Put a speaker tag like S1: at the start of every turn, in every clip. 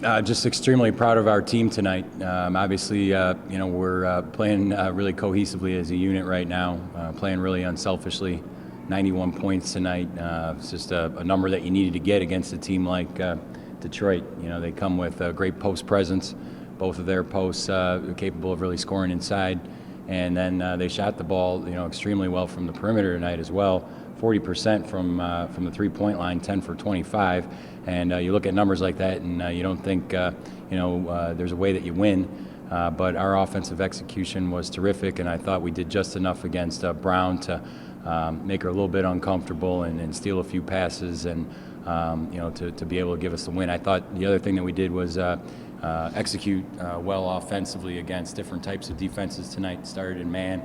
S1: Just extremely proud of our team tonight. Obviously, we're playing really cohesively as a unit right now, playing really unselfishly. 91 points tonight. It's just a number that you needed to get against a team like Detroit. They come with a great post presence. Both of their posts capable of really scoring inside. And then they shot the ball, extremely well from the perimeter tonight as well. 40% from the three-point line, 10 for 25. And you look at numbers like that, and you don't think, there's a way that you win. But our offensive execution was terrific, and I thought we did just enough against Brown to make her a little bit uncomfortable and steal a few passes, and to be able to give us the win. I thought the other thing that we did was execute well offensively against different types of defenses tonight. Started in man.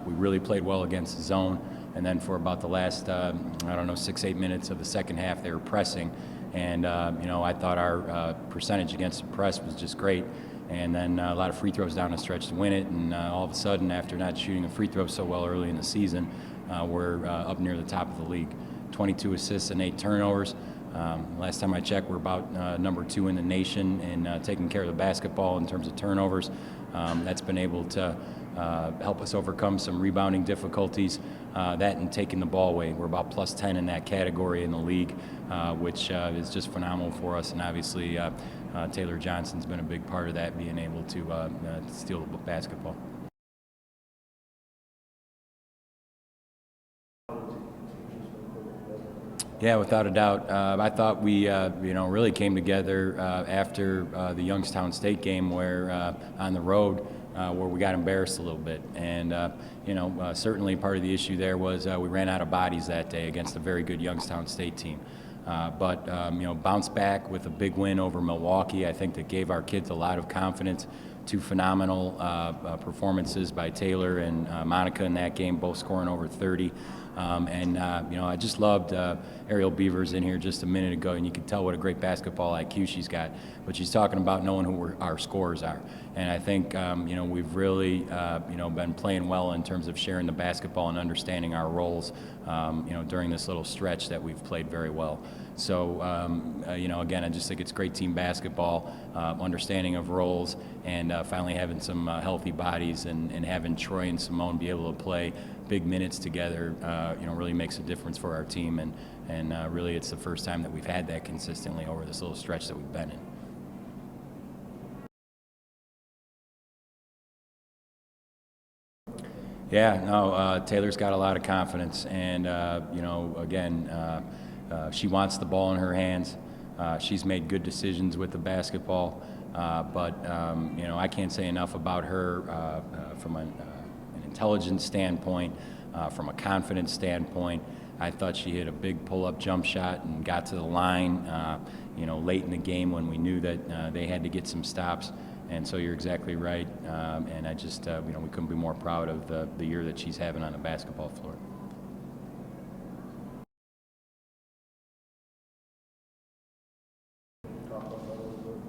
S1: We really played well against the zone. And then for about the last, 6-8 minutes of the second half, they were pressing. And, I thought our percentage against the press was just great. And then a lot of free throws down the stretch to win it. And all of a sudden, after not shooting a free throw so well early in the season, we're up near the top of the league. 22 assists and 8 turnovers. Last time I checked, we're about number 2 in the nation in taking care of the basketball in terms of turnovers. That's been able to help us overcome some rebounding difficulties. That and taking the ball away. We're about plus 10 in that category in the league, which is just phenomenal for us. And obviously, Taylor Johnson's been a big part of that, being able to steal the basketball. Yeah, without a doubt. I thought we, really came together after the Youngstown State game, where on the road, where we got embarrassed a little bit. And, certainly part of the issue there was we ran out of bodies that day against a very good Youngstown State team. But bounced back with a big win over Milwaukee. I think that gave our kids a lot of confidence. 2 phenomenal performances by Taylor and Monica in that game, both scoring over 30. I just loved Ariel Beavers in here just a minute ago, and you could tell what a great basketball IQ she's got. But she's talking about knowing who our scorers are. And I think, we've really, been playing well in terms of sharing the basketball and understanding our roles, during this little stretch that we've played very well. So, again, I just think it's great team basketball, understanding of roles, and finally having some healthy bodies, and having Troy and Simone be able to play big minutes together, really makes a difference for our team. And really it's the first time that we've had that consistently over this little stretch that we've been in. Yeah, no, Taylor's got a lot of confidence, and she wants the ball in her hands. She's made good decisions with the basketball, but I can't say enough about her from an intelligence standpoint, from a confidence standpoint. I thought she hit a big pull-up jump shot and got to the line, late in the game when we knew that they had to get some stops. And so you're exactly right, and I just, we couldn't be more proud of the year that she's having on the basketball floor.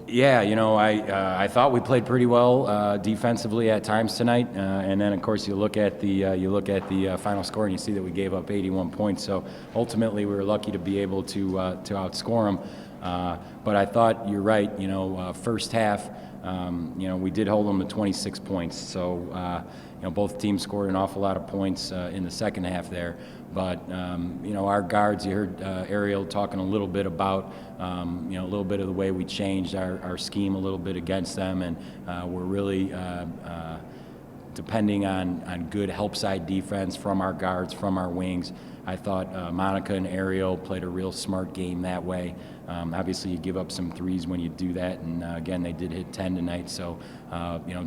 S1: Yeah, I thought we played pretty well defensively at times tonight, and then of course you look at the final score and you see that we gave up 81 points. So ultimately we were lucky to be able to outscore them. But I thought you're right. First half. We did hold them to 26 points. So, both teams scored an awful lot of points in the second half there. But, our guards, you heard Ariel talking a little bit about, a little bit of the way we changed our scheme a little bit against them. And we're really depending on good help side defense from our guards, from our wings. I thought Monica and Ariel played a real smart game that way. Obviously, you give up some threes when you do that, and again, they did hit 10 tonight. So,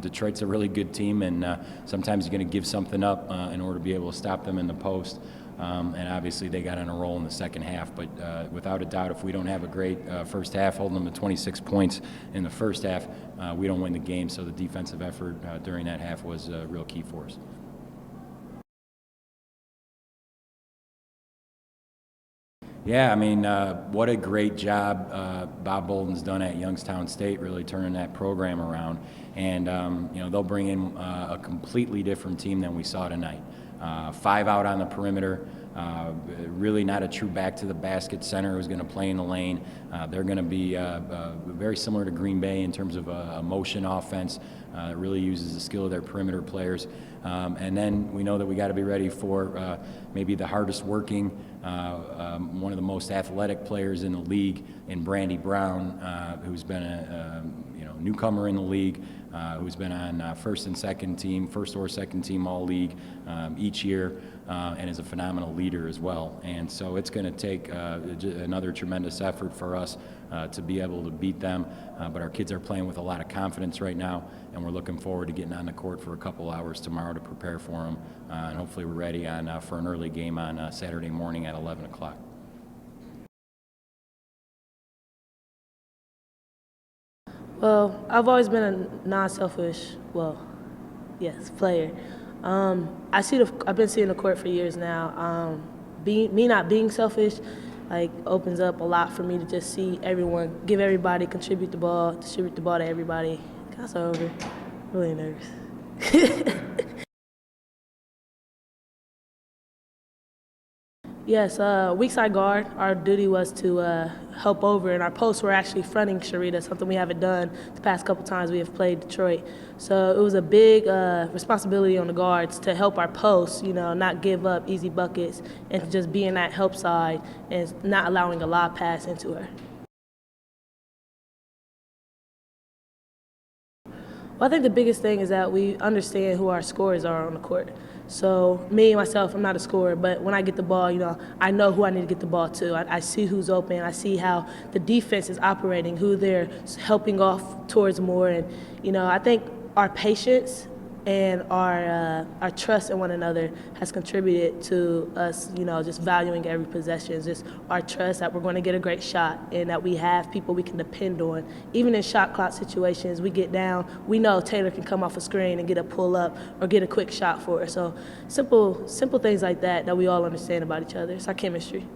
S1: Detroit's a really good team, and sometimes you're going to give something up in order to be able to stop them in the post. And obviously, they got on a roll in the second half. But without a doubt, if we don't have a great first half, holding them to 26 points in the first half, we don't win the game. So the defensive effort during that half was real key for us. Yeah, I mean, what a great job Bob Bolden's done at Youngstown State, really turning that program around. And, they'll bring in a completely different team than we saw tonight. 5 out on the perimeter, really not a true back to the basket center who's going to play in the lane. They're going to be very similar to Green Bay in terms of a motion offense. It really uses the skill of their perimeter players. And then we know that we got to be ready for maybe the hardest working, one of the most athletic players in the league in Brandy Brown, who's been a newcomer in the league, who's been on first or second team all league each year, and is a phenomenal leader as well. And so it's going to take another tremendous effort for us to be able to beat them. But our kids are playing with a lot of confidence right now, and we're looking forward to getting on the court for a couple hours tomorrow to prepare for them. And hopefully we're ready for an early game on Saturday morning at 11 o'clock.
S2: Well, I've always been a non-selfish, player. I've been seeing the court for years now. Me not being selfish, opens up a lot for me to just see everyone, give everybody, distribute the ball to everybody. Got so over, really nervous. Yes, weak side guard. Our duty was to help over, and our posts were actually fronting Sharita, something we haven't done the past couple times we have played Detroit. So it was a big responsibility on the guards to help our posts, not give up easy buckets and to just be in that help side and not allowing a lob pass into her. Well, I think the biggest thing is that we understand who our scorers are on the court. So me, myself, I'm not a scorer, but when I get the ball, I know who I need to get the ball to. I see who's open. I see how the defense is operating, who they're helping off towards more. And, I think our patience and our trust in one another has contributed to us, just valuing every possession. Just our trust that we're going to get a great shot and that we have people we can depend on. Even in shot clock situations, we get down, we know Taylor can come off a screen and get a pull up or get a quick shot for us. So simple things like that we all understand about each other. It's our chemistry.